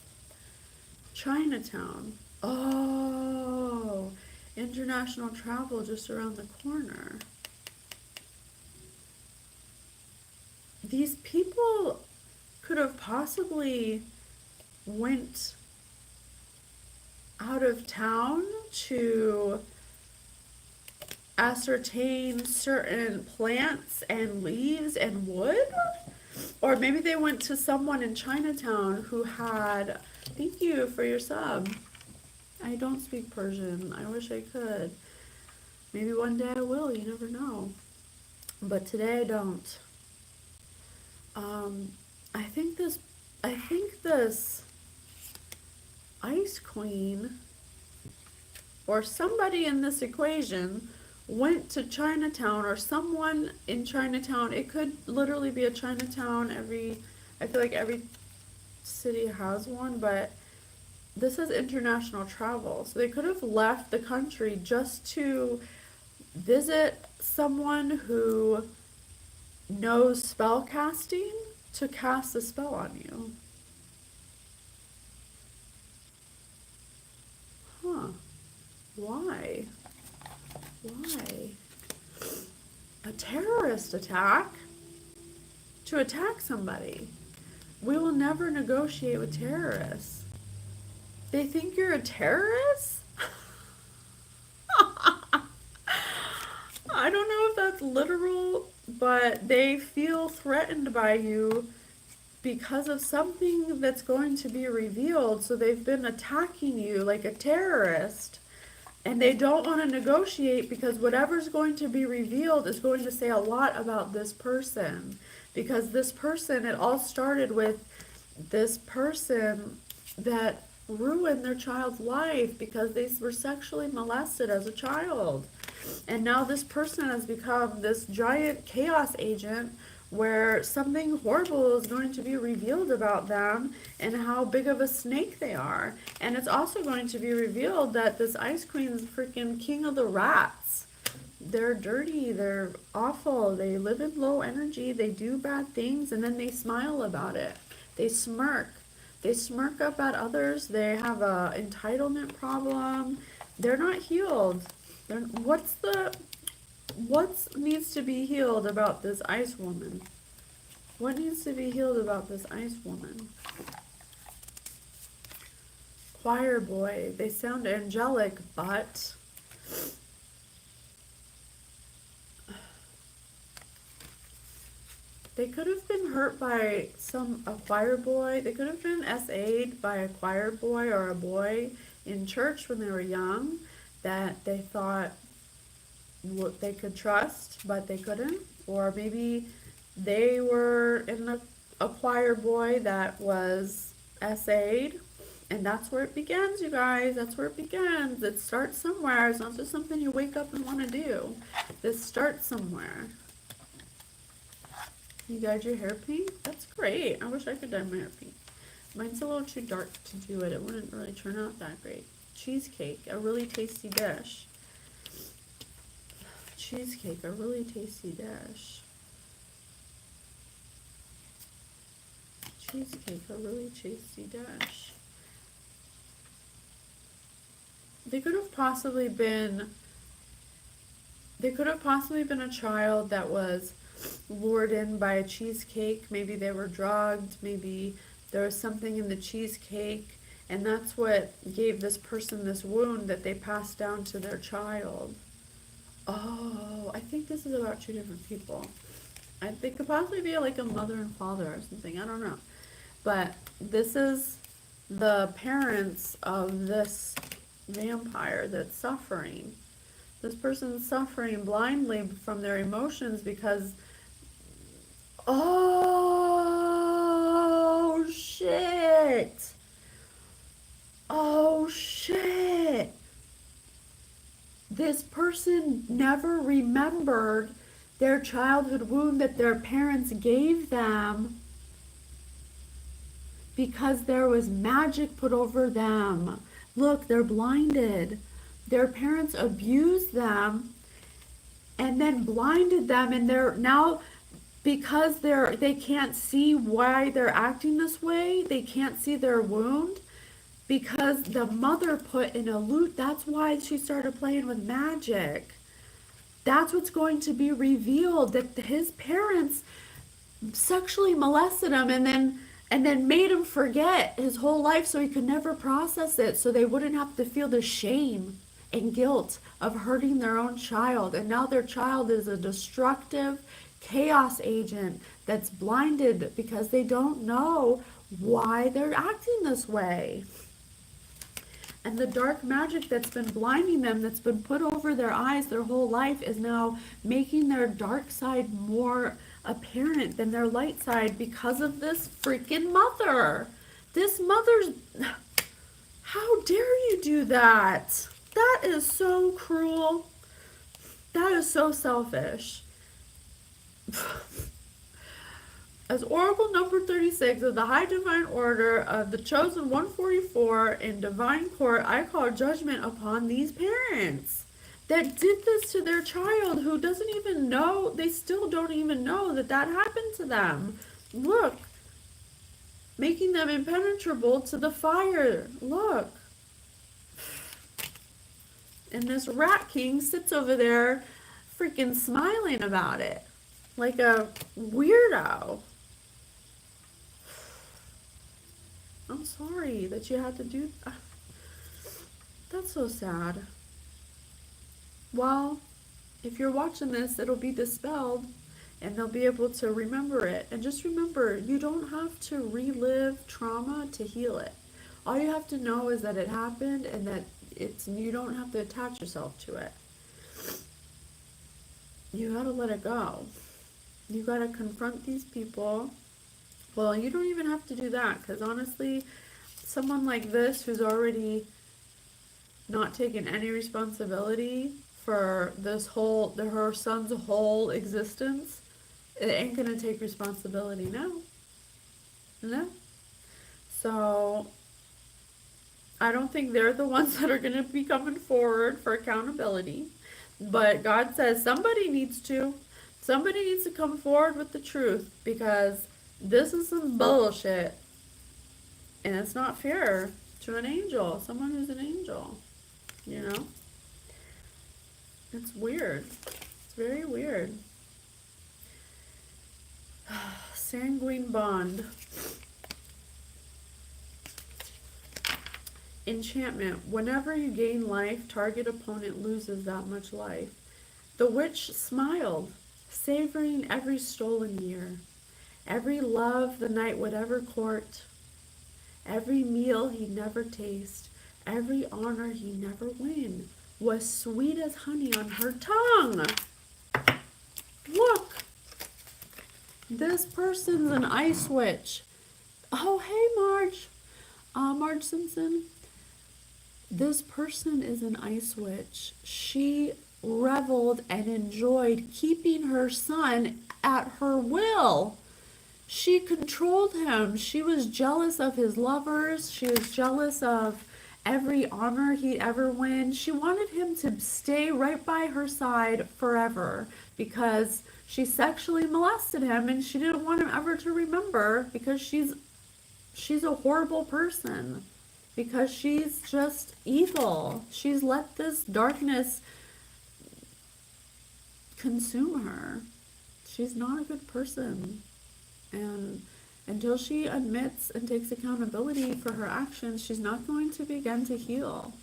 Chinatown. Oh, international travel just around the corner. These people could have possibly went out of town to ascertain certain plants and leaves and wood, or maybe they went to someone in Chinatown who had, thank you for your sub. I don't speak Persian. I wish I could. Maybe one day I will, you never know. But today I don't. Um, I think this Ice Queen or somebody in this equation went to Chinatown, or someone in Chinatown. It could literally be a Chinatown. I feel like every city has one, but this is international travel. So they could have left the country just to visit someone who knows spell casting to cast a spell on you. Huh. Why? Why? A terrorist attack? To attack somebody. We will never negotiate with terrorists. They think you're a terrorist? I don't know if that's literal, but they feel threatened by you because of something that's going to be revealed. So they've been attacking you like a terrorist. And they don't want to negotiate because whatever's going to be revealed is going to say a lot about this person. Because this person, it all started with this person that ruined their child's life because they were sexually molested as a child. And now this person has become this giant chaos agent where something horrible is going to be revealed about them and how big of a snake they are. And it's also going to be revealed that this Ice Queen is freaking king of the rats. They're dirty, they're awful, they live in low energy, they do bad things, and then they smile about it. They smirk. They smirk up at others. They have a entitlement problem. They're not healed. What needs to be healed about this ice woman? What needs to be healed about this ice woman? Choir boy. They sound angelic, but they could have been hurt by a choir boy. They could have been SA'd by a choir boy or a boy in church when they were young that they thought they could trust, but they couldn't. Or maybe they were in a choir boy that was SA'd, and that's where it begins, you guys. That's where it begins. It starts somewhere. It's not just something you wake up and want to do. This starts somewhere. You dyed your hair pink? That's great. I wish I could dye my hair pink. Mine's a little too dark to do it. It wouldn't really turn out that great. Cheesecake, a really tasty dish. Cheesecake, a really tasty dish. Cheesecake, a really tasty dish. They could have possibly been a child that was lured in by a cheesecake. Maybe they were drugged. Maybe there was something in the cheesecake, and that's what gave this person this wound that they passed down to their child. Oh, I think this is about two different people. They could possibly be like a mother and father or something. I don't know. But this is the parents of this vampire that's suffering. This person's suffering blindly from their emotions because, oh shit. Oh shit. This person never remembered their childhood wound that their parents gave them because there was magic put over them. Look, they're blinded. their parents abused them and then blinded them, and they're now, because they can't see why they're acting this way, they can't see their wound because the mother put in a loot. That's why she started playing with magic. That's what's going to be revealed, that his parents sexually molested him and then made him forget his whole life so he could never process it, so they wouldn't have to feel the shame and guilt of hurting their own child. And now their child is a destructive chaos agent that's blinded because they don't know why they're acting this way. And the dark magic that's been blinding them, that's been put over their eyes their whole life, is now making their dark side more apparent than their light side because of this freaking mother. This mother's... How dare you do that? That is so cruel. That is so selfish. As Oracle number 36 of the High Divine Order of the Chosen 144 in Divine Court, I call judgment upon these parents that did this to their child, who doesn't even know, they still don't even know that that happened to them. Look, making them impenetrable to the fire. Look. And this rat king sits over there freaking smiling about it like a weirdo. I'm sorry that you had to do that. That's so sad. Well, if you're watching this, it'll be dispelled and they'll be able to remember it. And just remember, you don't have to relive trauma to heal it. All you have to know is that it happened and that you don't have to attach yourself to it. You gotta let it go. You gotta confront these people. Well, you don't even have to do that, because honestly, someone like this who's already not taken any responsibility for her son's whole existence, it ain't gonna take responsibility now. No. So I don't think they're the ones that are gonna be coming forward for accountability. But God says somebody needs to. Somebody needs to come forward with the truth, because this is some bullshit. And it's not fair to an angel, someone who's an angel, you know? It's weird. It's very weird. Sanguine bond. Enchantment. Whenever you gain life, target opponent loses that much life. The witch smiled, savoring every stolen year. Every love the knight would ever court, every meal he'd never taste, every honor he'd never win, was sweet as honey on her tongue. Look, this person's an ice witch. Oh, hey, Marge. Marge Simpson. This person is an ice witch. She reveled and enjoyed keeping her son at her will. She controlled him. She was jealous of his lovers. She was jealous of every honor he'd ever win. She wanted him to stay right by her side forever because she sexually molested him, and she didn't want him ever to remember, because she's a horrible person, because she's just evil. She's let this darkness consume her. She's not a good person. And until she admits and takes accountability for her actions, she's not going to begin to heal.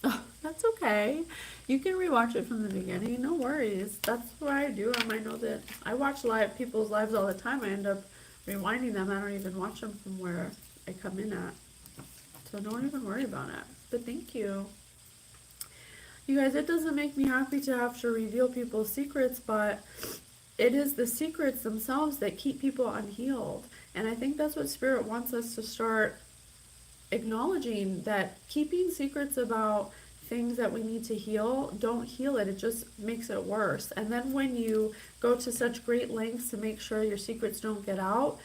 Oh, that's okay. You can rewatch it from the beginning. No worries. That's what I do. I might know that I watch people's lives all the time. I end up rewinding them. I don't even watch them from where I come in at. So don't even worry about it. But thank you. You guys, it doesn't make me happy to have to reveal people's secrets, but it is the secrets themselves that keep people unhealed. And I think that's what Spirit wants us to start acknowledging, that keeping secrets about things that we need to heal don't heal it. It just makes it worse. And then when you go to such great lengths to make sure your secrets don't get out,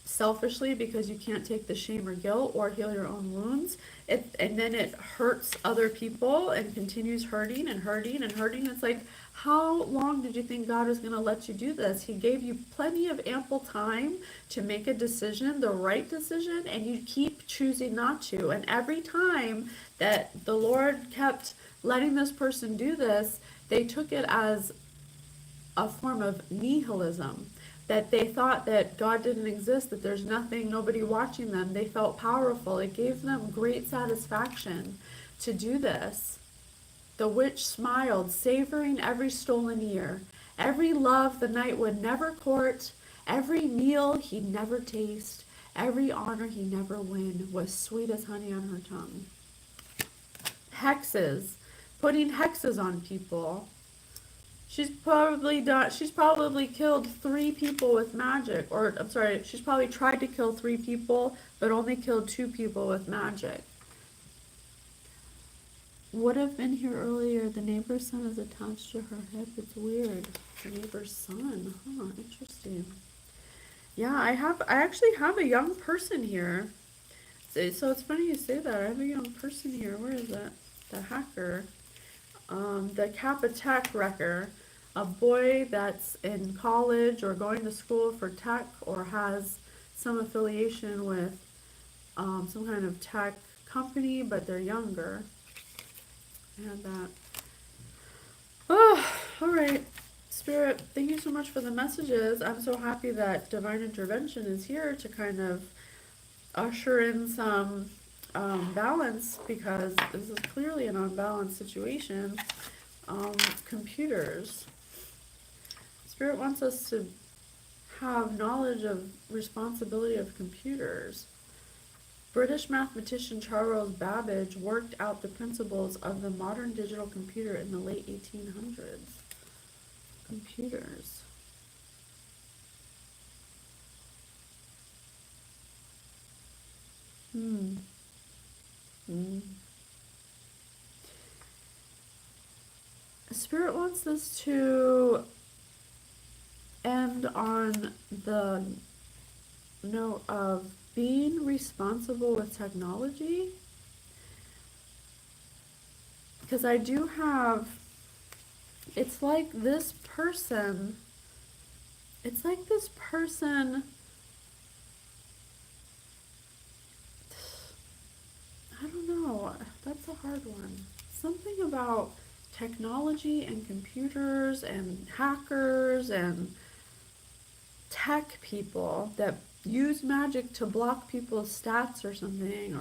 selfishly because you can't take the shame or guilt or heal your own wounds. And then it hurts other people and continues hurting and hurting and hurting. It's like, how long did you think God was going to let you do this? He gave you plenty of ample time to make a decision, the right decision, and you keep choosing not to. And every time that the Lord kept letting this person do this, they took it as a form of nihilism, that they thought that God didn't exist, that there's nothing, nobody watching them. They felt powerful. It gave them great satisfaction to do this. The witch smiled, savoring every stolen year, every love the knight would never court, every meal he'd never taste, every honor he never win was sweet as honey on her tongue. Hexes, putting hexes on people. She's probably killed 3 people with magic. Or, I'm sorry, she's probably tried to kill 3 people, but only killed 2 people with magic. Would have been here earlier. The neighbor's son is attached to her hip. It's weird. The neighbor's son. Huh, interesting. Yeah, I actually have a young person here. So it's funny you say that. I have a young person here. Where is it? The hacker. The Kappa Tech wrecker. A boy that's in college or going to school for tech or has some affiliation with some kind of tech company, but they're younger. And that. Oh, all right. Spirit, thank you so much for the messages. I'm so happy that Divine Intervention is here to kind of usher in some balance, because this is clearly an unbalanced situation. Computers. Spirit wants us to have knowledge of responsibility of computers. British mathematician Charles Babbage worked out the principles of the modern digital computer in the late 1800s. Computers. Spirit wants this to end on the note of being responsible with technology, because I do have, it's like this person I don't know, that's a hard one. Something about technology and computers and hackers and tech people that use magic to block people's stats or something,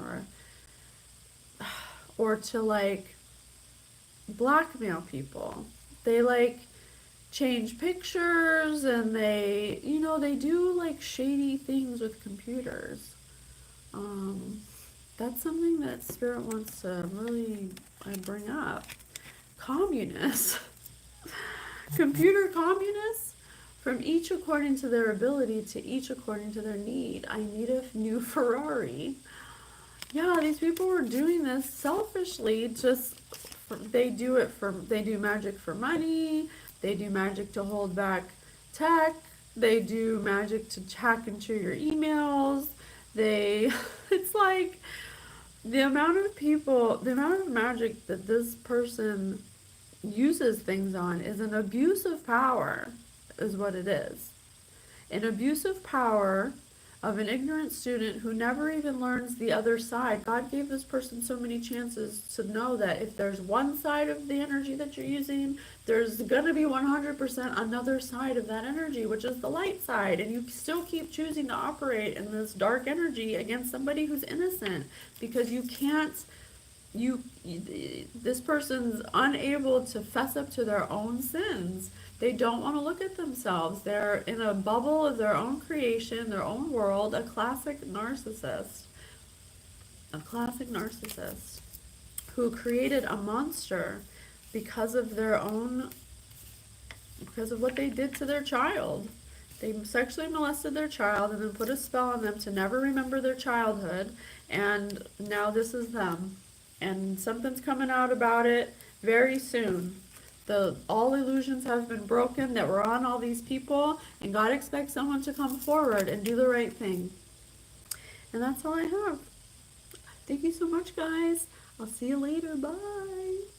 or to like blackmail people. They like change pictures, and they do like shady things with computers. That's something that Spirit wants to really bring up. Communists. Computer communists. From each according to their ability, to each according to their need. I need a new Ferrari. Yeah, these people were doing this selfishly. They do magic for money. They do magic to hold back tech. They do magic to hack into your emails. It's like the amount of magic that this person uses things on is an abuse of power, is what it is. An abuse of power of an ignorant student who never even learns the other side. God gave this person so many chances to know that if there's one side of the energy that you're using, there's going to be 100% another side of that energy, which is the light side. And you still keep choosing to operate in this dark energy against somebody who's innocent, because you can't, this person's unable to fess up to their own sins. They don't want to look at themselves. They're in a bubble of their own creation, their own world, a classic narcissist. A classic narcissist who created a monster because of what they did to their child. They sexually molested their child and then put a spell on them to never remember their childhood, and now this is them. And something's coming out about it very soon. all illusions have been broken that were on all these people, and God expects someone to come forward and do the right thing. And that's all I have. Thank you so much, guys. I'll see you later. Bye.